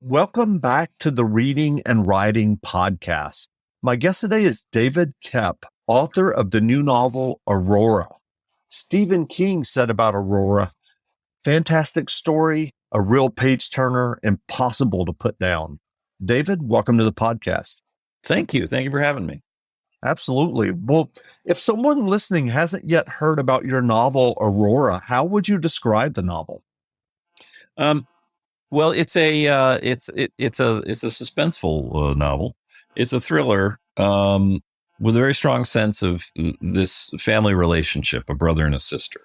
Welcome back to the Reading and Writing Podcast. My guest today is David Koepp, author of the new novel, Aurora. Stephen King said about Aurora, fantastic story, a real page turner, impossible to put down. David, welcome to the podcast. Thank you. Thank you for having me. Absolutely. Well, if someone listening hasn't yet heard about your novel, Aurora, how would you describe the novel? Well, it's a suspenseful novel. It's a thriller with a very strong sense of this family relationship, a brother and a sister.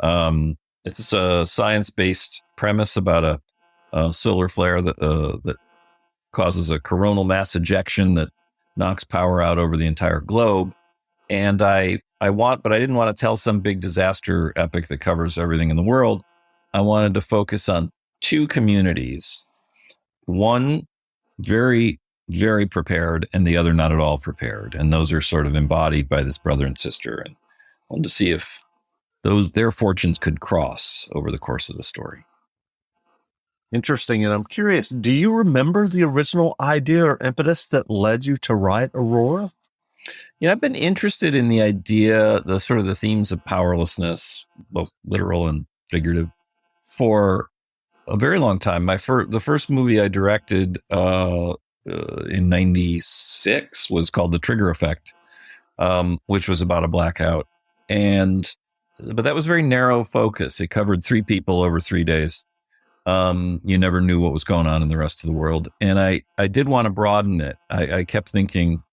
It's a science-based premise about a solar flare that causes a coronal mass ejection that knocks power out over the entire globe. And but I didn't want to tell some big disaster epic that covers everything in the world. I wanted to focus on two communities, one very, very prepared and the other not at all prepared. And those are sort of embodied by this brother and sister. And I wanted to see if their fortunes could cross over the course of the story. Interesting. And I'm curious, do you remember the original idea or impetus that led you to write Aurora? Yeah, I've been interested in the idea, the themes of powerlessness, both literal and figurative, for a very long time. The first movie I directed in '96 was called The Trigger Effect, which was about a blackout. But that was very narrow focus. It covered three people over 3 days. You never knew what was going on in the rest of the world. And I did want to broaden it. I kept thinking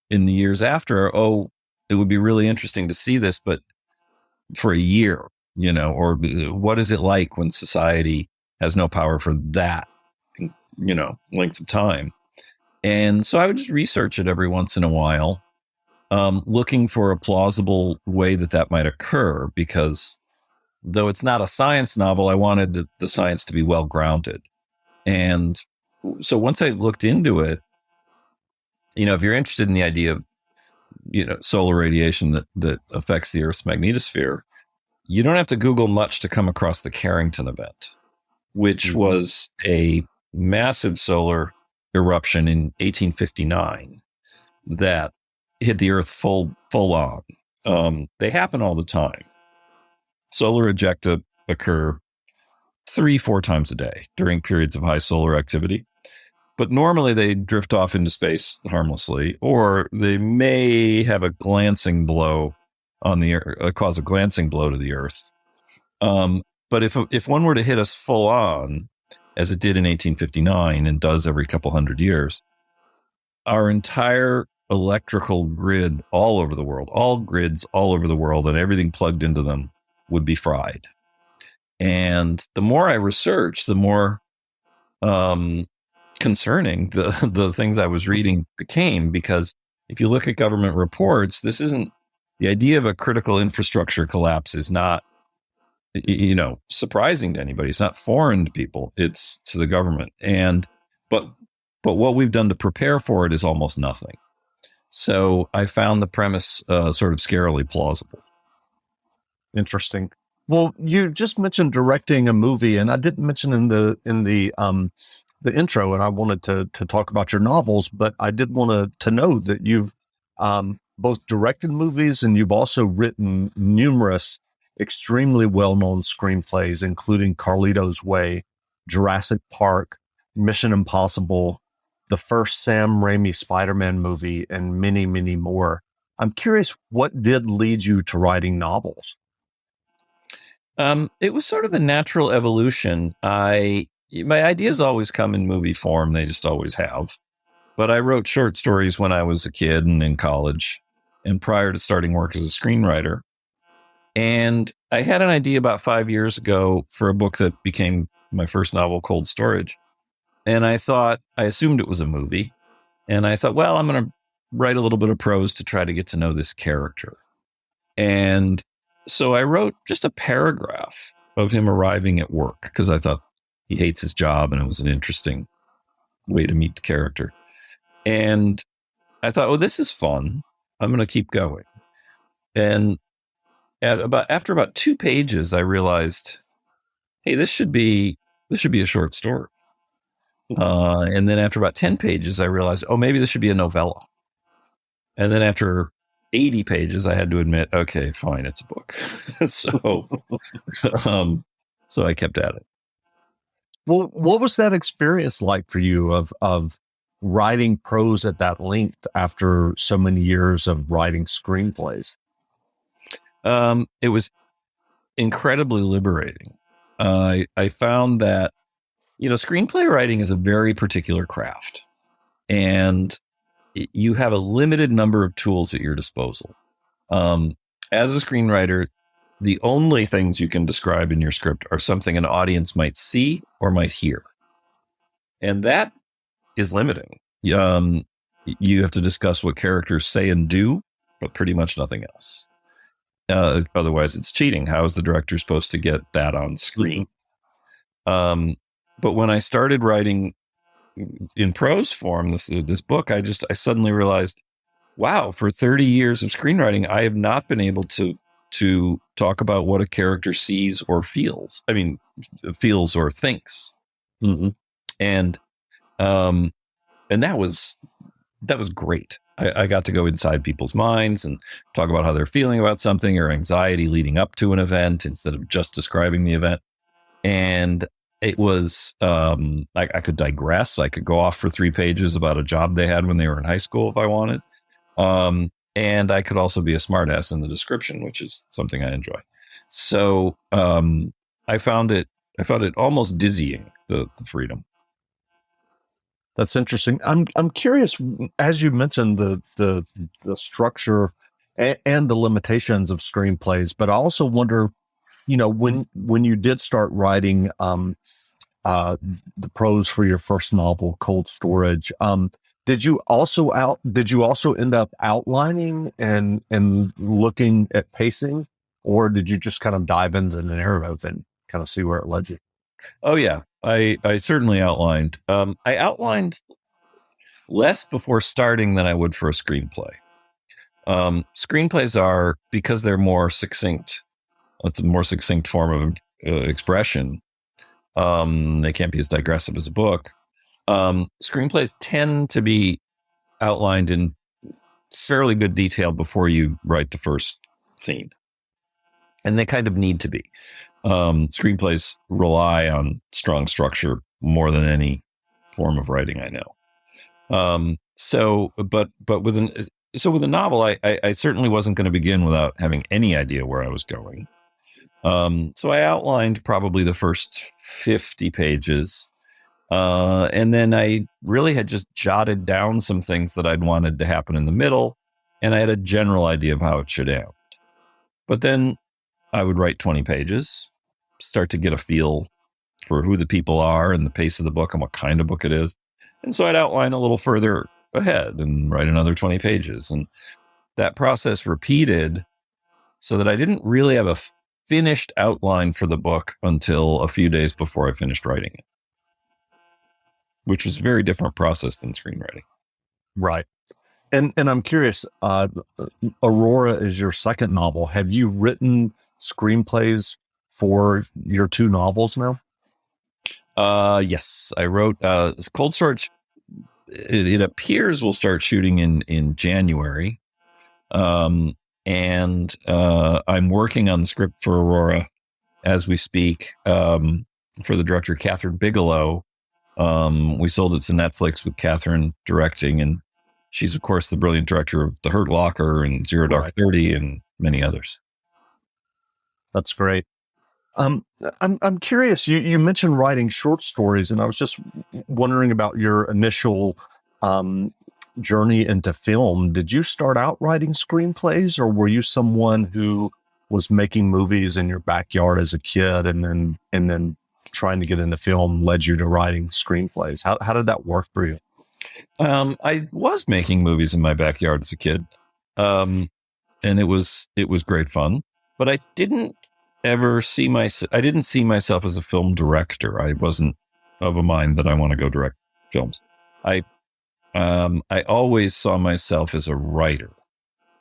in the years after, it would be really interesting to see this, but for a year, or what is it like when society has no power for that, length of time. And so I would just research it every once in a while, looking for a plausible way that might occur, because though it's not a science novel, I wanted the science to be well grounded. And so once I looked into it, if you're interested in the idea of, solar radiation that affects the Earth's magnetosphere, you don't have to Google much to come across the Carrington event, which was a massive solar eruption in 1859 that hit the Earth full on. They happen all the time. Solar ejecta occur 3-4 times a day during periods of high solar activity. But normally they drift off into space harmlessly, or they may have a glancing blow on the Earth, cause a glancing blow to the Earth. But if one were to hit us full on, as it did in 1859 and does every couple hundred years, our entire electrical grid all over the world, all grids all over the world, and everything plugged into them would be fried. And the more I researched, the more concerning the things I was reading became, because if you look at government reports, the idea of a critical infrastructure collapse is not, surprising to anybody. It's not foreign to people. It's to the government. But what we've done to prepare for it is almost nothing. So I found the premise sort of scarily plausible. Interesting. Well, you just mentioned directing a movie, and I didn't mention in the intro, and I wanted to talk about your novels, but I did want to know that you've both directed movies and you've also written numerous extremely well-known screenplays, including Carlito's Way, Jurassic Park, Mission Impossible, the first Sam Raimi Spider-Man movie, and many, many more. I'm curious, what did lead you to writing novels? It was sort of a natural evolution. My ideas always come in movie form. They just always have. But I wrote short stories when I was a kid and in college, and prior to starting work as a screenwriter. And I had an idea about 5 years ago for a book that became my first novel, Cold Storage. And I assumed it was a movie. And I thought, well, I'm going to write a little bit of prose to try to get to know this character. And so I wrote just a paragraph of him arriving at work, because I thought he hates his job and it was an interesting way to meet the character. And I thought, this is fun. I'm going to keep going. And after about 2 pages, I realized, hey, this should be a short story. And then after about 10 pages, I realized, oh, maybe this should be a novella. And then after 80 pages, I had to admit, okay, fine, it's a book. So I kept at it. Well, what was that experience like for you of writing prose at that length after so many years of writing screenplays? It was incredibly liberating. I found that, screenplay writing is a very particular craft, and you have a limited number of tools at your disposal. As a screenwriter, the only things you can describe in your script are something an audience might see or might hear. And that is limiting. You have to discuss what characters say and do, but pretty much nothing else. Otherwise, it's cheating. How is the director supposed to get that on screen? But when I started writing in prose form, this book, I suddenly realized, wow, for 30 years of screenwriting, I have not been able to talk about what a character sees or feels. I mean, feels or thinks. Mm-hmm. And that was great. I got to go inside people's minds and talk about how they're feeling about something or anxiety leading up to an event instead of just describing the event. And it was, I could digress. I could go off for 3 pages about a job they had when they were in high school if I wanted. And I could also be a smartass in the description, which is something I enjoy. So I found it almost dizzying, the freedom. That's interesting. I'm curious, as you mentioned the structure and the limitations of screenplays, but I also wonder, when you did start writing the prose for your first novel, Cold Storage, did you also end up outlining and looking at pacing, or did you just kind of dive into the narrative and kind of see where it led you? Oh yeah, I certainly outlined. I outlined less before starting than I would for a screenplay. Screenplays are, because they're more succinct. It's a more succinct form of expression. They can't be as digressive as a book. Screenplays tend to be outlined in fairly good detail before you write the first scene, and they kind of need to be. Screenplays rely on strong structure more than any form of writing I know. With a novel, I certainly wasn't going to begin without having any idea where I was going. So I outlined probably the first 50 pages. And then I really had just jotted down some things that I'd wanted to happen in the middle. And I had a general idea of how it should end. But then I would write 20 pages, start to get a feel for who the people are and the pace of the book and what kind of book it is. And so I'd outline a little further ahead and write another 20 pages. And that process repeated so that I didn't really have a finished outline for the book until a few days before I finished writing it, which was a very different process than screenwriting. Right. And I'm curious, Aurora is your second novel. Have you written screenplays for your 2 novels now? Yes, I wrote Cold Storage. It appears we'll start shooting in January. And I'm working on the script for Aurora as we speak, for the director, Catherine Bigelow. We sold it to Netflix with Catherine directing, and she's, of course, the brilliant director of The Hurt Locker and Zero Dark 30 and many others. That's great. I'm curious. You mentioned writing short stories, and I was just wondering about your initial journey into film. Did you start out writing screenplays, or were you someone who was making movies in your backyard as a kid, and then trying to get into film led you to writing screenplays? How did that work for you? I was making movies in my backyard as a kid, and it was great fun. But I didn't see myself as a film director. I wasn't of a mind that I want to go direct films. I always saw myself as a writer.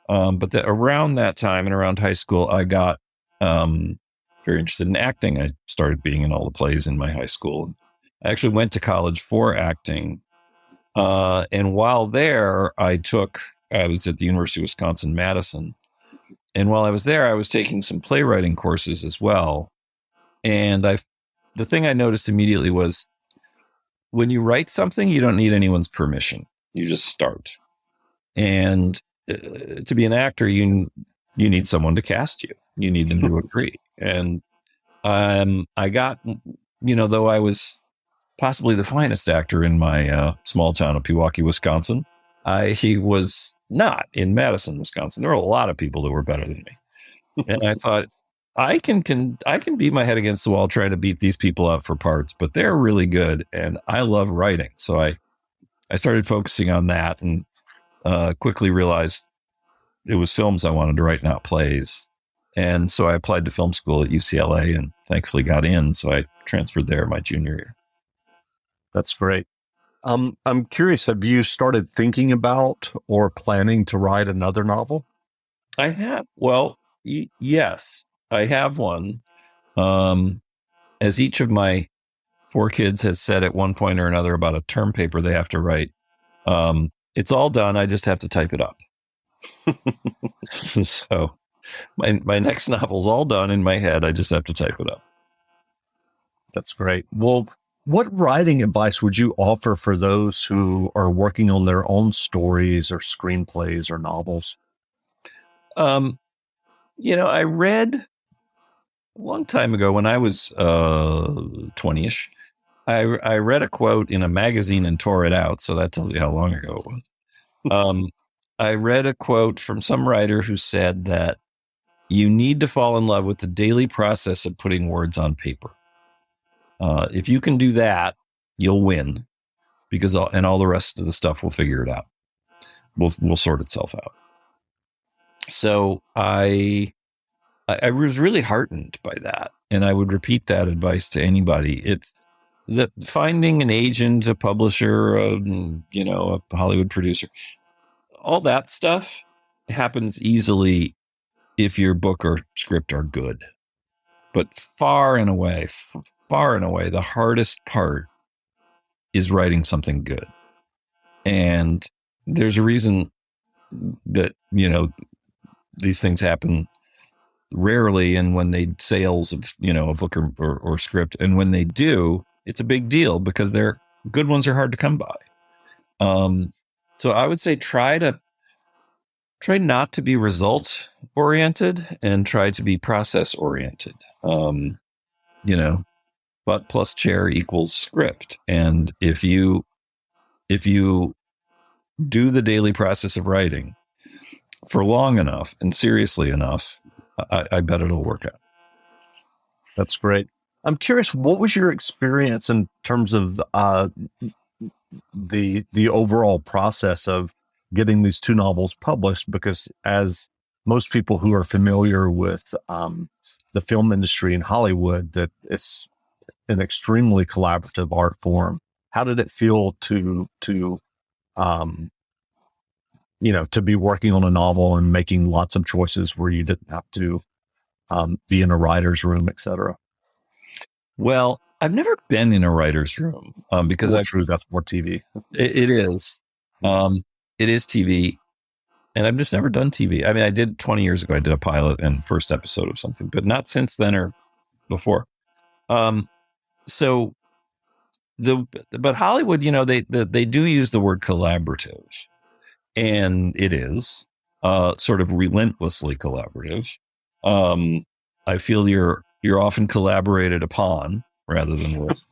But around that time and around high school, I got very interested in acting. I started being in all the plays in my high school. I actually went to college for acting. And while there, I was at the University of Wisconsin-Madison. And while I was there, I was taking some playwriting courses as well. And the thing I noticed immediately was when you write something, you don't need anyone's permission. You just start. And to be an actor, you need someone to cast you. You need them to agree. And I got, though I was possibly the finest actor in my small town of Pewaukee, Wisconsin, he was not in Madison, Wisconsin. There were a lot of people that were better than me. And I thought, I can beat my head against the wall trying to beat these people up for parts, but they're really good. And I love writing. So I started focusing on that and quickly realized it was films I wanted to write, not plays. And so I applied to film school at UCLA and thankfully got in. So I transferred there my junior year. That's great. I'm curious, have you started thinking about or planning to write another novel? I have. Well, yes, I have one. As each of my 4 kids has said at one point or another about a term paper they have to write, it's all done. I just have to type it up. So my next novel's all done in my head. I just have to type it up. That's great. Well, what writing advice would you offer for those who are working on their own stories or screenplays or novels? I read a long time ago when I was 20-ish. I read a quote in a magazine and tore it out. So that tells you how long ago it was. I read a quote from some writer who said that you need to fall in love with the daily process of putting words on paper. If you can do that, you'll win because all the rest of the stuff will figure it out. Will sort itself out. So I was really heartened by that. And I would repeat that advice to anybody. It's that finding an agent, a publisher, a Hollywood producer, all that stuff happens easily if your book or script are good. But far and away, the hardest part is writing something good. And there's a reason that, these things happen rarely. And when they sales of, a book or script, and when they do, it's a big deal because they're good ones are hard to come by. So I would say try not to be result oriented and try to be process oriented. Butt plus chair equals script. And if you do the daily process of writing for long enough and seriously enough, I bet it'll work out. That's great. I'm curious, what was your experience in terms of the overall process of getting these 2 novels published? Because as most people who are familiar with the film industry in Hollywood, that it's an extremely collaborative art form. How did it feel to be working on a novel and making lots of choices where you didn't have to be in a writer's room, et cetera? Well, I've never been in a writer's room because true. That's more TV. It is. It is TV. And I've just never done TV. I mean, I did 20 years ago. I did a pilot and first episode of something, but not since then or before. But Hollywood, they do use the word collaborative, and it is sort of relentlessly collaborative. I feel you're often collaborated upon rather than with.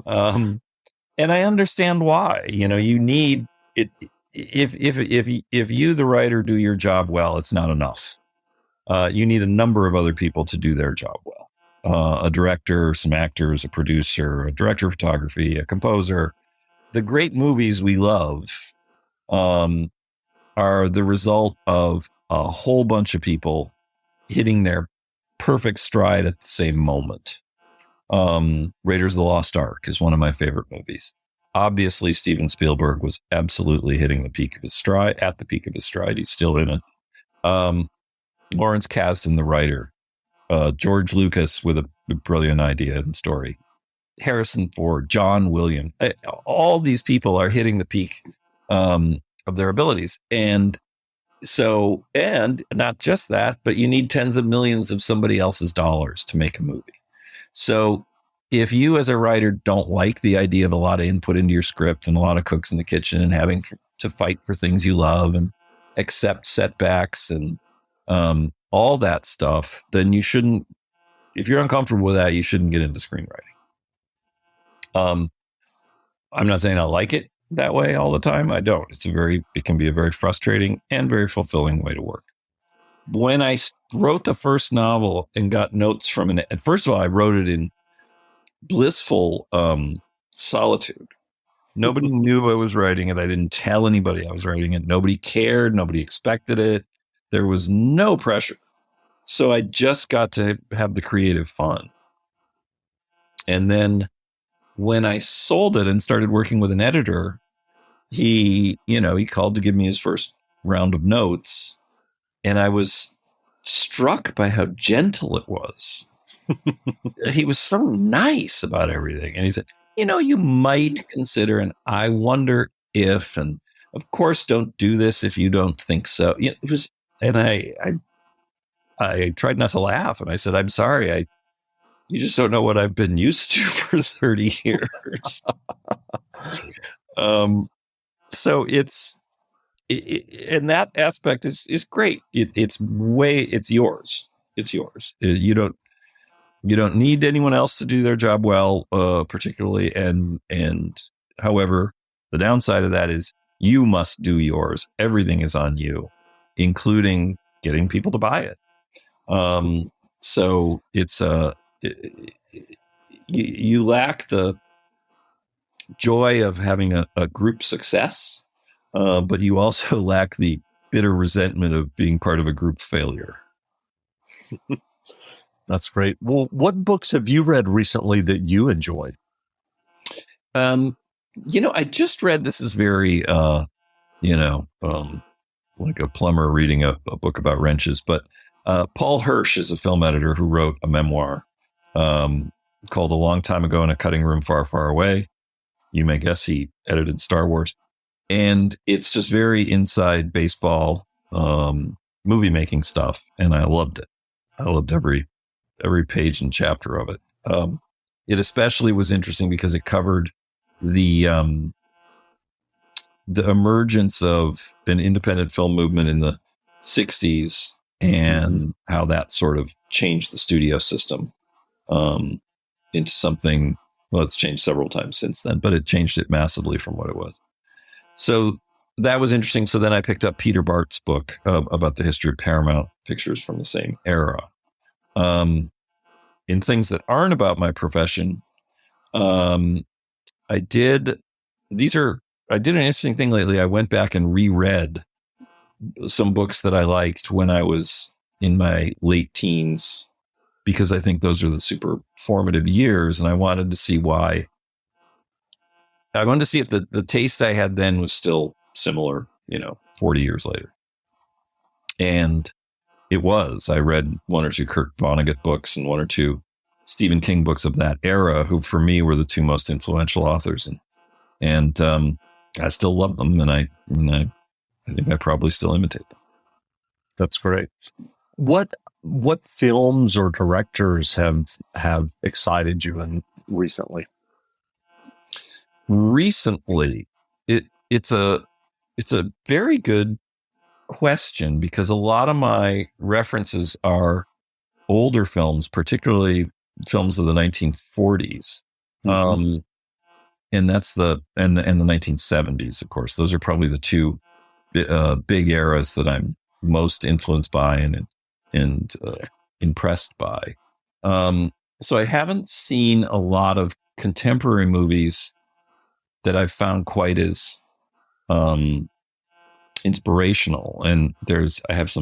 And I understand why. You need it. If you, the writer, do your job well, it's not enough. You need a number of other people to do their job well. A director, some actors, a producer, a director of photography, a composer. The great movies we love are the result of a whole bunch of people hitting their perfect stride at the same moment. Raiders of the Lost Ark is one of my favorite movies. Obviously, Steven Spielberg was absolutely hitting the peak of his stride. At the peak of his stride, he's still in it. Lawrence Kasdan, the writer. George Lucas with a brilliant idea and story. Harrison Ford, John Williams, all these people are hitting the peak of their abilities. And so, and not just that, but you need tens of millions of somebody else's dollars to make a movie. So if you as a writer don't like the idea of a lot of input into your script and a lot of cooks in the kitchen and having to fight for things you love and accept setbacks and all that stuff, then you shouldn't, if you're uncomfortable with that, you shouldn't get into screenwriting. I'm not saying I like it that way all the time. I don't. It can be a very frustrating and very fulfilling way to work. When I wrote the first novel and got notes from it, first of all, I wrote it in blissful solitude. Nobody knew I was writing it. I didn't tell anybody I was writing it. Nobody cared. Nobody expected it. There was no pressure. So I just got to have the creative fun. And then when I sold it and started working with an editor, he called to give me his first round of notes. And I was struck by how gentle it was. He was so nice about everything. And he said, you might consider, and I wonder if, and of course, don't do this if you don't think so. It was, and I tried not to laugh. And I said, I'm sorry. You just don't know what I've been used to for 30 years. So and that aspect is great. It's yours. It's yours. You don't need anyone else to do their job well, particularly. And however, the downside of that is you must do yours. Everything is on you, including getting people to buy it. So it's you lack the joy of having a group success, but you also lack the bitter resentment of being part of a group failure. That's great. Well, what books have you read recently that you enjoyed? I just read, this is very, like a plumber reading a book about wrenches, but Paul Hirsch is a film editor who wrote a memoir called A Long Time Ago in a Cutting Room Far, Far Away. You may guess he edited Star Wars. And it's just very inside baseball movie making stuff. And I loved it. I loved every page and chapter of it. It especially was interesting because it covered the emergence of an independent film movement in the 60s and how that sort of changed the studio system into something. Well, it's changed several times since then, but it changed it massively from what it was. So that was interesting. So then I picked up Peter Bart's book about the history of Paramount Pictures from the same era. In things that aren't about my profession, I did an interesting thing lately. I went back and reread some books that I liked when I was in my late teens, because I think those are the super formative years. And I wanted to see why. I wanted to see if the taste I had then was still similar, 40 years later. And it was. I read one or two Kurt Vonnegut books and one or two Stephen King books of that era, who for me were the two most influential authors. And I still love them. And I think I probably still imitate them. That's great. What films or directors have excited you recently? Recently, it's a very good question, because a lot of my references are older films, particularly films of the 1940s. Mm-hmm. And that's the 1970s, of course. Those are probably the two big eras that I'm most influenced by and impressed by. So I haven't seen a lot of contemporary movies that I've found quite as inspirational. And I have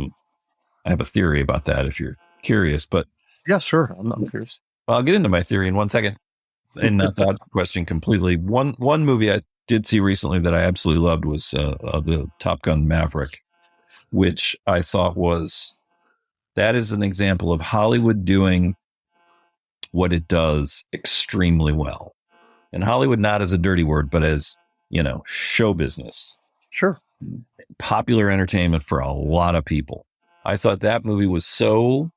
a theory about that if you're curious. But yeah, sure. I'm not curious. I'll get into my theory in 1 second. And not to question completely. One movie I did see recently that I absolutely loved was the Top Gun Maverick, which I thought that is an example of Hollywood doing what it does extremely well. And Hollywood not as a dirty word, but as, show business. Sure. Popular entertainment for a lot of people. I thought that movie was so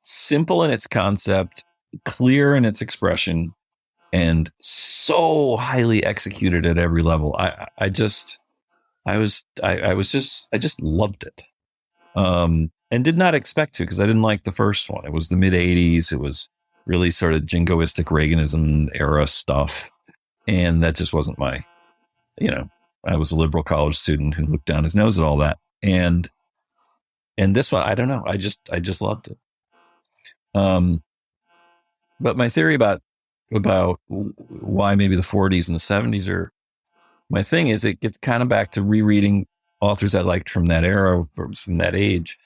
simple in its concept, clear in its expression, and so highly executed at every level. I just loved it. And did not expect to, because I didn't like the first one. It was the mid 80s. It was really sort of jingoistic Reaganism era stuff. And that just wasn't my, I was a liberal college student who looked down his nose at all that. And this one, I don't know. I just loved it. But my theory about why maybe the 40s and the 70s are my thing is it gets kind of back to rereading authors I liked from that era, or from that age.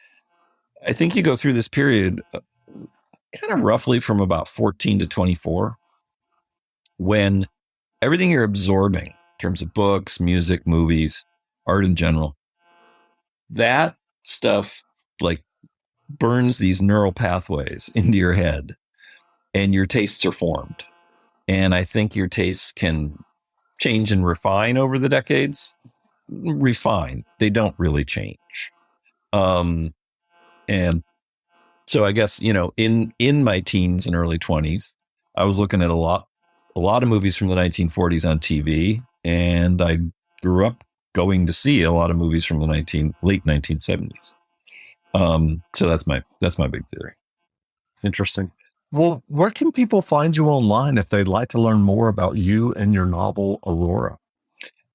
I think you go through this period kind of roughly from about 14 to 24, when everything you're absorbing in terms of books, music, movies, art in general, that stuff like burns these neural pathways into your head, and your tastes are formed. And I think your tastes can change and refine over the decades. Refine. They don't really change. And so I guess, in my teens and early 20s, I was looking at a lot of movies from the 1940s on TV, and I grew up going to see a lot of movies from the late 1970s. So that's my big theory. Interesting. Well, where can people find you online if they'd like to learn more about you and your novel, Aurora?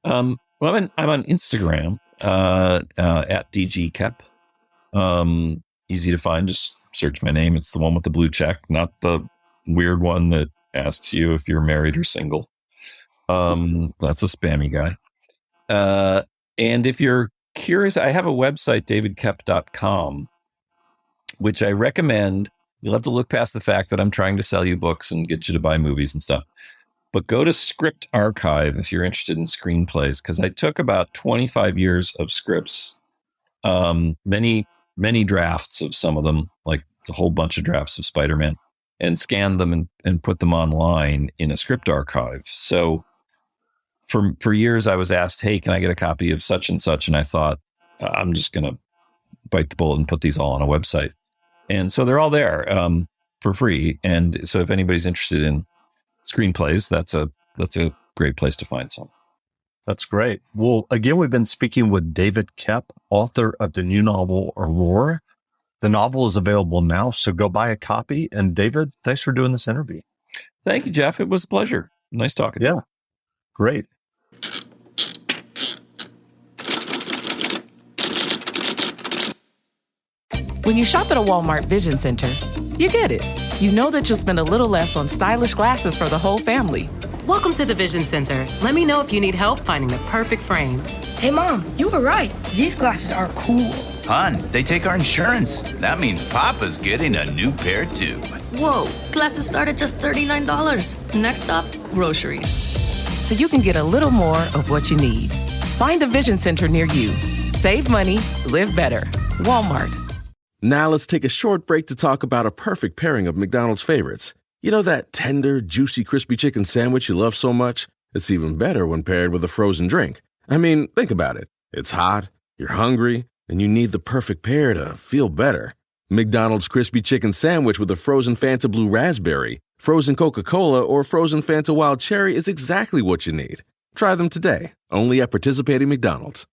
Well, I'm on Instagram, at DG Koepp. Easy to find. Just search my name. It's the one with the blue check, not the weird one that asks you if you're married or single. That's a spammy guy. And if you're curious, I have a website, davidkoepp.com, which I recommend. You'll have to look past the fact that I'm trying to sell you books and get you to buy movies and stuff. But go to Script Archive if you're interested in screenplays, because I took about 25 years of scripts, many drafts of some of them, like a whole bunch of drafts of Spider-Man, and scanned them and put them online in a script archive. So for years I was asked, hey, can I get a copy of such and such? And I thought, I'm just going to bite the bullet and put these all on a website. And so they're all there for free. And so if anybody's interested in screenplays, that's a great place to find some. That's great. Well, again, we've been speaking with David Koepp, author of the new novel, Aurora. The novel is available now, so go buy a copy. And David, thanks for doing this interview. Thank you, Jeff. It was a pleasure. Nice talking to you. Yeah, great. When you shop at a Walmart Vision Center, you get it. You know that you'll spend a little less on stylish glasses for the whole family. Welcome to the Vision Center. Let me know if you need help finding the perfect frames. Hey, Mom, you were right. These glasses are cool. Hon, they take our insurance. That means Papa's getting a new pair, too. Whoa, glasses start at just $39. Next stop, groceries. So you can get a little more of what you need. Find a Vision Center near you. Save money, live better. Walmart. Now let's take a short break to talk about a perfect pairing of McDonald's favorites. You know that tender, juicy, crispy chicken sandwich you love so much? It's even better when paired with a frozen drink. I mean, think about it. It's hot, you're hungry, and you need the perfect pair to feel better. McDonald's crispy chicken sandwich with a frozen Fanta Blue Raspberry, frozen Coca-Cola, or frozen Fanta Wild Cherry is exactly what you need. Try them today, only at participating McDonald's.